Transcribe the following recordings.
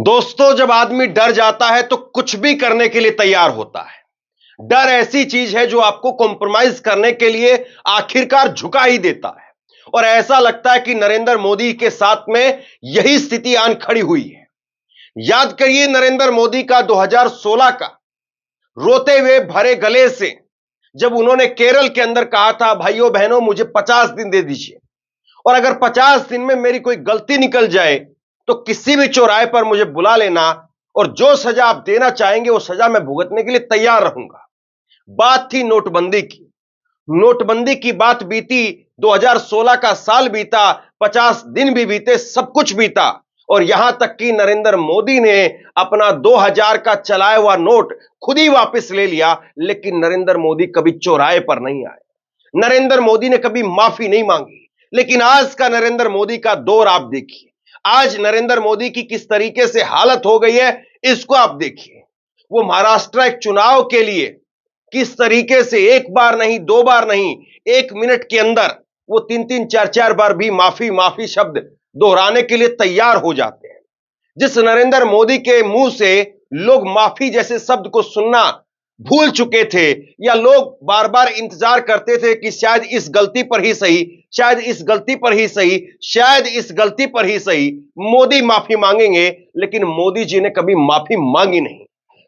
दोस्तों, जब आदमी डर जाता है तो कुछ भी करने के लिए तैयार होता है। डर ऐसी चीज है जो आपको कॉम्प्रोमाइज करने के लिए आखिरकार झुका ही देता है। और ऐसा लगता है कि नरेंद्र मोदी के साथ में यही स्थिति आन खड़ी हुई है। याद करिए नरेंद्र मोदी का 2016 का रोते हुए भरे गले से जब उन्होंने केरल के अंदर कहा था, भाइयों बहनों मुझे 50 दिन दे दीजिए, और अगर 50 दिन में मेरी कोई गलती निकल जाए तो किसी भी चौराहे पर मुझे बुला लेना और जो सजा आप देना चाहेंगे वो सजा मैं भुगतने के लिए तैयार रहूंगा। बात थी नोटबंदी की। नोटबंदी की बात बीती, 2016 का साल बीता, 50 दिन भी बीते, सब कुछ बीता, और यहां तक कि नरेंद्र मोदी ने अपना 2000 का चलाया हुआ नोट खुद ही वापस ले लिया। लेकिन नरेंद्र मोदी कभी चौराहे पर नहीं आए, नरेंद्र मोदी ने कभी माफी नहीं मांगी। लेकिन आज का नरेंद्र मोदी का दौर आप देखिए, आज नरेंद्र मोदी की किस तरीके से हालत हो गई है, इसको आप देखिए। वो महाराष्ट्र एक चुनाव के लिए किस तरीके से एक बार नहीं, दो बार नहीं, एक मिनट के अंदर वो तीन तीन चार चार बार भी माफी माफी शब्द दोहराने के लिए तैयार हो जाते हैं। जिस नरेंद्र मोदी के मुंह से लोग माफी जैसे शब्द को सुनना भूल चुके थे, या लोग बार बार इंतजार करते थे कि शायद इस गलती पर ही सही, शायद इस गलती पर ही सही, शायद इस गलती पर ही सही मोदी माफी मांगेंगे, लेकिन मोदी जी ने कभी माफी मांगी नहीं।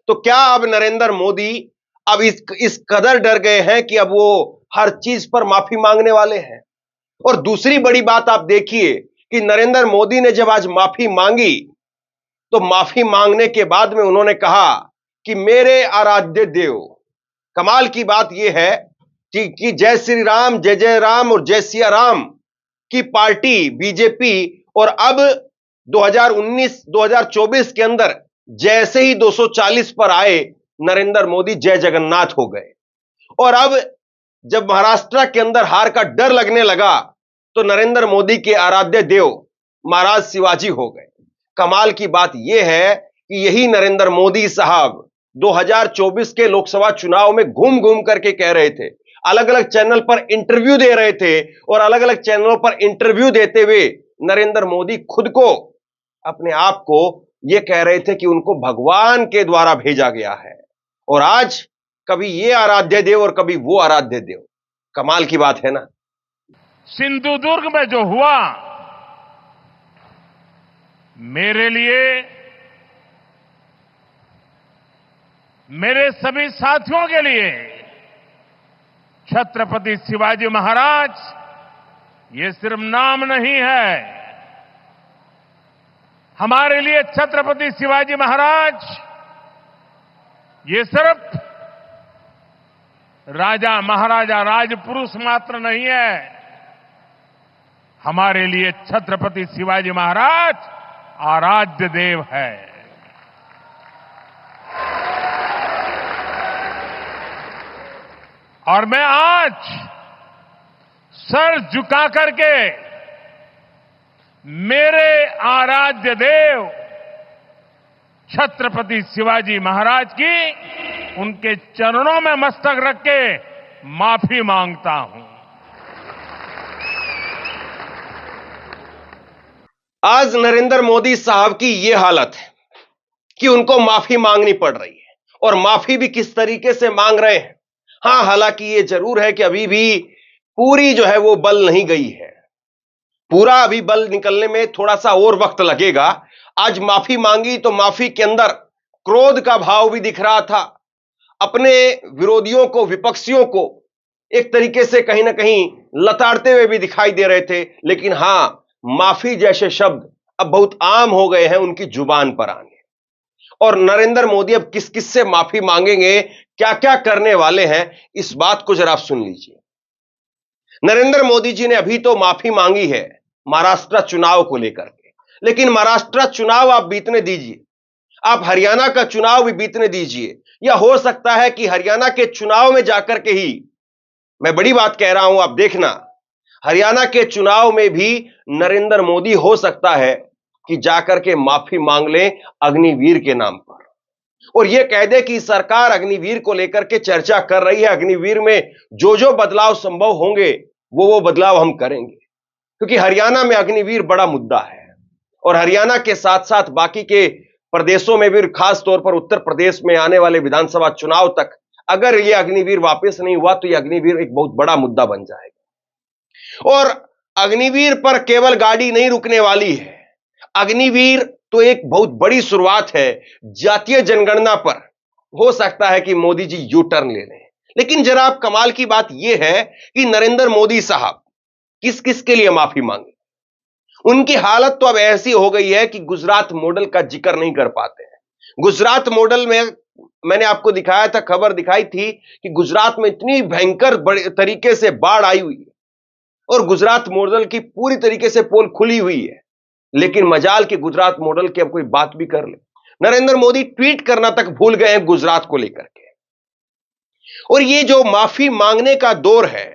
तो क्या अब नरेंद्र मोदी अब इस कदर डर गए हैं कि अब वो हर चीज पर माफी मांगने वाले हैं? और दूसरी बड़ी बात आप देखिए कि नरेंद्र मोदी ने जब आज माफी मांगी तो माफी मांगने के बाद में उन्होंने कहा कि मेरे आराध्य देव। कमाल की बात यह है कि जय श्री राम, जय जय राम और जय सिया राम की पार्टी बीजेपी, और अब 2019-2024 के अंदर जैसे ही 240 पर आए, नरेंद्र मोदी जय जगन्नाथ हो गए। और अब जब महाराष्ट्र के अंदर हार का डर लगने लगा तो नरेंद्र मोदी के आराध्य देव महाराज शिवाजी हो गए। कमाल की बात यह है कि यही नरेंद्र मोदी साहब 2024 के लोकसभा चुनाव में घूम घूम करके कह रहे थे, अलग अलग चैनल पर इंटरव्यू दे रहे थे, और अलग अलग चैनलों पर इंटरव्यू देते हुए नरेंद्र मोदी खुद को, अपने आप को यह कह रहे थे कि उनको भगवान के द्वारा भेजा गया है। और आज कभी ये आराध्य देव और कभी वो आराध्य देव। कमाल की बात है ना। सिंधुदुर्ग में जो हुआ, मेरे लिए, मेरे सभी साथियों के लिए छत्रपति शिवाजी महाराज ये सिर्फ नाम नहीं है। हमारे लिए छत्रपति शिवाजी महाराज ये सिर्फ राजा महाराजा राजपुरुष मात्र नहीं है। हमारे लिए छत्रपति शिवाजी महाराज आराध्य देव है। और मैं आज सर झुका करके मेरे आराध्य देव छत्रपति शिवाजी महाराज की उनके चरणों में मस्तक रख के माफी मांगता हूं। आज नरेंद्र मोदी साहब की यह हालत है कि उनको माफी मांगनी पड़ रही है, और माफी भी किस तरीके से मांग रहे हैं। हां, हालांकि यह जरूर है कि अभी भी पूरी जो है वो बल नहीं गई है, पूरा अभी बल निकलने में थोड़ा सा और वक्त लगेगा। आज माफी मांगी तो माफी के अंदर क्रोध का भाव भी दिख रहा था, अपने विरोधियों को, विपक्षियों को एक तरीके से कहीं ना कहीं लताड़ते हुए भी दिखाई दे रहे थे। लेकिन हां, माफी जैसे शब्द अब बहुत आम हो गए हैं उनकी जुबान पर आने। और नरेंद्र मोदी अब किस किस से माफी मांगेंगे, क्या क्या करने वाले हैं, इस बात को जरा आप सुन लीजिए। नरेंद्र मोदी जी ने अभी तो माफी मांगी है महाराष्ट्र चुनाव को लेकर के, लेकिन महाराष्ट्र चुनाव आप बीतने दीजिए, आप हरियाणा का चुनाव भी बीतने दीजिए, या हो सकता है कि हरियाणा के चुनाव में जाकर के ही, मैं बड़ी बात कह रहा हूं, आप देखना, हरियाणा के चुनाव में भी नरेंद्र मोदी हो सकता है कि जाकर के माफी मांग लें अग्निवीर के नाम पर, और यह कह दे कि सरकार अग्निवीर को लेकर के चर्चा कर रही है, अग्निवीर में जो जो बदलाव संभव होंगे वो बदलाव हम करेंगे। क्योंकि हरियाणा में अग्निवीर बड़ा मुद्दा है, और हरियाणा के साथ साथ बाकी के प्रदेशों में भी, खास तौर पर उत्तर प्रदेश में आने वाले विधानसभा चुनाव तक अगर यह अग्निवीर वापस नहीं हुआ तो यह अग्निवीर एक बहुत बड़ा मुद्दा बन जाएगा। और अग्निवीर पर केवल गाड़ी नहीं रुकने वाली है, अग्निवीर तो एक बहुत बड़ी शुरुआत है। जातीय जनगणना पर हो सकता है कि मोदी जी यू टर्न ले लें, लेकिन जरा आप कमाल की बात यह है कि नरेंद्र मोदी साहब किस किस के लिए माफी मांगे। उनकी हालत तो अब ऐसी हो गई है कि गुजरात मॉडल का जिक्र नहीं कर पाते हैं। गुजरात मॉडल में मैंने आपको दिखाया था, खबर दिखाई थी कि गुजरात में इतनी भयंकर बड़े तरीके से बाढ़ आई हुई है और गुजरात मॉडल की पूरी तरीके से पोल खुली हुई है, लेकिन मजाल कि गुजरात मॉडल की अब कोई बात भी कर ले, नरेंद्र मोदी ट्वीट करना तक भूल गए हैं गुजरात को लेकर के। और ये जो माफी मांगने का दौर है,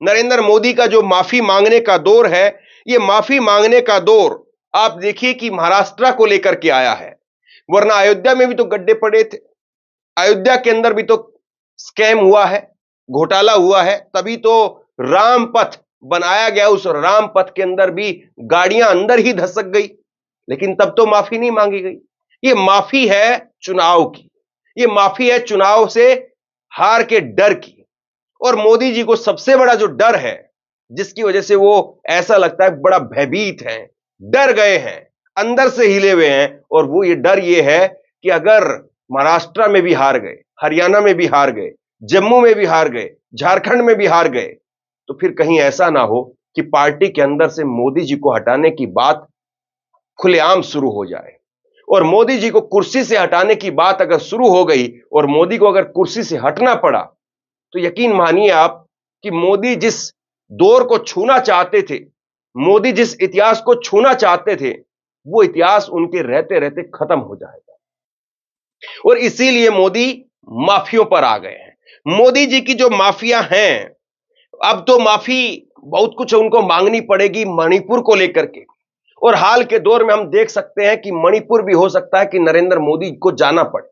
नरेंद्र मोदी का जो माफी मांगने का दौर है, ये माफी मांगने का दौर आप देखिए कि महाराष्ट्र को लेकर के आया है, वरना अयोध्या में भी तो गड्ढे पड़े थे, अयोध्या के अंदर भी तो स्कैम हुआ है, घोटाला हुआ है, तभी तो रामपथ बनाया गया, उस रामपथ के अंदर भी गाड़ियां अंदर ही धसक गई, लेकिन तब तो माफी नहीं मांगी गई। ये माफी है चुनाव की, ये माफी है चुनाव से हार के डर की। और मोदी जी को सबसे बड़ा जो डर है, जिसकी वजह से वो ऐसा लगता है बड़ा भयभीत हैं, डर गए हैं, अंदर से हिले हुए हैं, और वो ये डर ये है कि अगर महाराष्ट्र में भी हार गए, हरियाणा में भी हार गए, जम्मू में भी हार गए, झारखंड में भी हार गए, तो फिर कहीं ऐसा ना हो कि पार्टी के अंदर से मोदी जी को हटाने की बात खुलेआम शुरू हो जाए। और मोदी जी को कुर्सी से हटाने की बात अगर शुरू हो गई और मोदी को अगर कुर्सी से हटना पड़ा, तो यकीन मानिए आप कि मोदी जिस दौर को छूना चाहते थे, मोदी जिस इतिहास को छूना चाहते थे, वो इतिहास उनके रहते रहते खत्म हो जाएगा। और इसीलिए मोदी माफियों पर आ गए हैं। मोदी जी की जो माफिया हैं, अब तो माफी बहुत कुछ उनको मांगनी पड़ेगी मणिपुर को लेकर के। और हाल के दौर में हम देख सकते हैं कि मणिपुर भी हो सकता है कि नरेंद्र मोदी को जाना पड़े।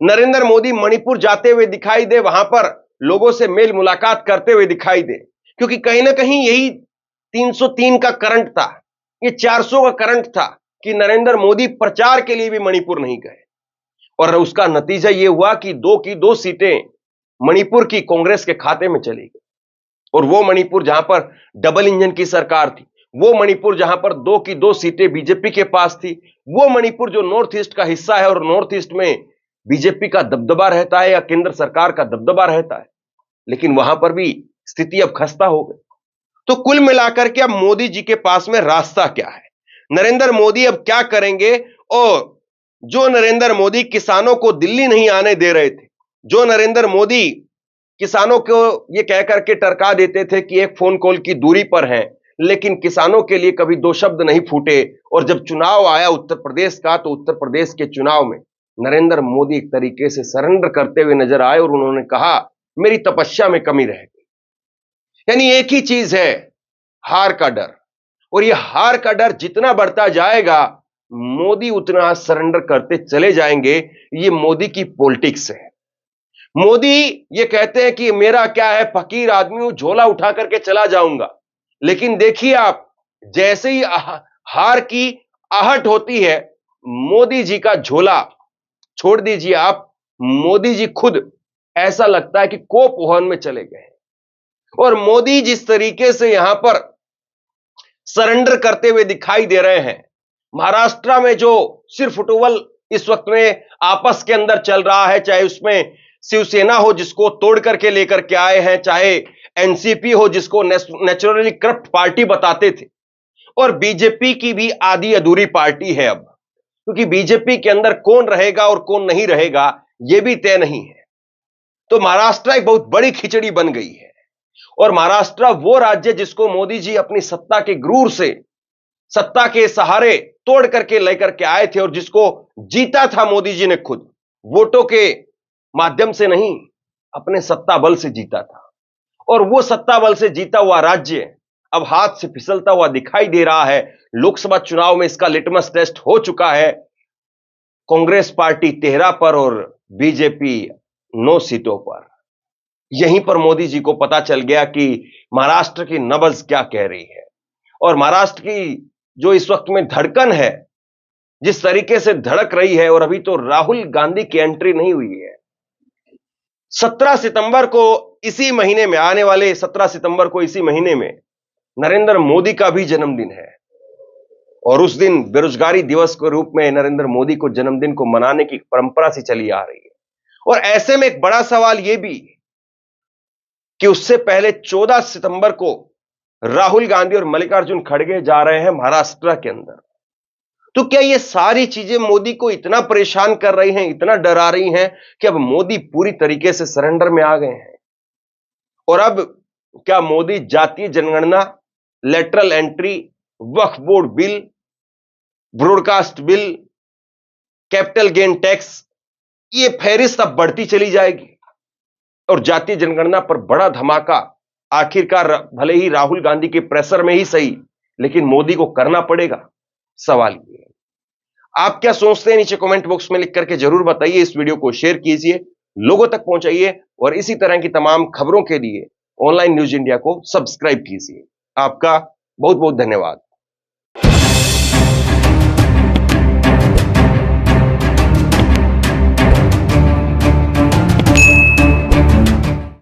नरेंद्र मोदी मणिपुर जाते हुए दिखाई दे, वहां पर लोगों से मेल मुलाकात करते हुए दिखाई दे, क्योंकि कहीं ना कहीं यही 303 का करंट था, ये 400 का करंट था कि नरेंद्र मोदी प्रचार के लिए भी मणिपुर नहीं गए। और उसका नतीजा यह हुआ कि 2 की 2 सीटें मणिपुर की कांग्रेस के खाते में चली गई। और वो मणिपुर जहां पर डबल इंजन की सरकार थी, वो मणिपुर जहां पर 2 की 2 सीटें बीजेपी के पास थी, वो मणिपुर जो नॉर्थ ईस्ट का हिस्सा है और नॉर्थ ईस्ट में बीजेपी का दबदबा रहता है या केंद्र सरकार का दबदबा रहता है, लेकिन वहां पर भी स्थिति अब खस्ता हो गई। तो कुल मिलाकर के अब मोदी जी के पास में रास्ता क्या है, नरेंद्र मोदी अब क्या करेंगे। और जो नरेंद्र मोदी किसानों को दिल्ली नहीं आने दे रहे थे, जो नरेंद्र मोदी किसानों को यह कहकर के टरका देते थे कि एक फोन कॉल की दूरी पर हैं, लेकिन किसानों के लिए कभी 2 शब्द नहीं फूटे। और जब चुनाव आया उत्तर प्रदेश का, तो उत्तर प्रदेश के चुनाव में नरेंद्र मोदी एक तरीके से सरेंडर करते हुए नजर आए और उन्होंने कहा मेरी तपस्या में कमी रह गई। यानी एक ही चीज है, हार का डर। और यह हार का डर जितना बढ़ता जाएगा, मोदी उतना सरेंडर करते चले जाएंगे। ये मोदी की पॉलिटिक्स है। मोदी ये कहते हैं कि मेरा क्या है, फकीर आदमी हूं, झोला उठा करके चला जाऊंगा। लेकिन देखिए आप, जैसे ही हार की आहट होती है, मोदी जी का झोला छोड़ दीजिए आप, मोदी जी खुद ऐसा लगता है कि कोप ओहन में चले गए। और मोदी जिस तरीके से यहां पर सरेंडर करते हुए दिखाई दे रहे हैं, महाराष्ट्र में जो सिर्फ फुटबॉल इस वक्त में आपस के अंदर चल रहा है, चाहे उसमें शिवसेना हो जिसको तोड़ करके लेकर के आए हैं, चाहे एनसीपी हो जिसको नेचुरली करप्ट पार्टी बताते थे, और बीजेपी की भी आधी अधूरी पार्टी है अब, क्योंकि बीजेपी के अंदर कौन रहेगा और कौन नहीं रहेगा यह भी तय नहीं है। तो महाराष्ट्र एक बहुत बड़ी खिचड़ी बन गई है। और महाराष्ट्र वो राज्य जिसको मोदी जी अपनी सत्ता के गुरूर से, सत्ता के सहारे तोड़ करके लेकर के आए थे, और जिसको जीता था मोदी जी ने खुद, वोटों के माध्यम से नहीं, अपने सत्ता बल से जीता था। और वो सत्ता बल से जीता हुआ राज्य अब हाथ से फिसलता हुआ दिखाई दे रहा है। लोकसभा चुनाव में इसका लिटमस टेस्ट हो चुका है। कांग्रेस पार्टी 13 पर और बीजेपी 9 सीटों पर। यहीं पर मोदी जी को पता चल गया कि महाराष्ट्र की नब्ज क्या कह रही है। और महाराष्ट्र की जो इस वक्त में धड़कन है, जिस तरीके से धड़क रही है, और अभी तो राहुल गांधी की एंट्री नहीं हुई है। 17 सितंबर को इसी महीने में, आने वाले 17 सितंबर को इसी महीने में नरेंद्र मोदी का भी जन्मदिन है, और उस दिन बेरोजगारी दिवस के रूप में नरेंद्र मोदी को जन्मदिन को मनाने की परंपरा सी चली आ रही है। और ऐसे में एक बड़ा सवाल यह भी कि उससे पहले 14 सितंबर को राहुल गांधी और मल्लिकार्जुन खड़गे जा रहे हैं महाराष्ट्र के अंदर। तो क्या ये सारी चीजें मोदी को इतना परेशान कर रही हैं, इतना डरा रही हैं कि अब मोदी पूरी तरीके से सरेंडर में आ गए हैं? और अब क्या मोदी जातीय जनगणना, lateral entry, Waqf board bill, broadcast bill, capital gain tax, ये फहरिस्त अब बढ़ती चली जाएगी और जातीय जनगणना पर बड़ा धमाका आखिरकार भले ही राहुल गांधी के प्रेशर में ही सही, लेकिन मोदी को करना पड़ेगा। सवाल ये है, आप क्या सोचते हैं? नीचे कमेंट बॉक्स में लिख करके जरूर बताइए। इस वीडियो को शेयर कीजिए, लोगों तक पहुंचाइए, और इसी तरह की तमाम खबरों के लिए ऑनलाइन न्यूज इंडिया को सब्सक्राइब कीजिए। आपका बहुत बहुत धन्यवाद।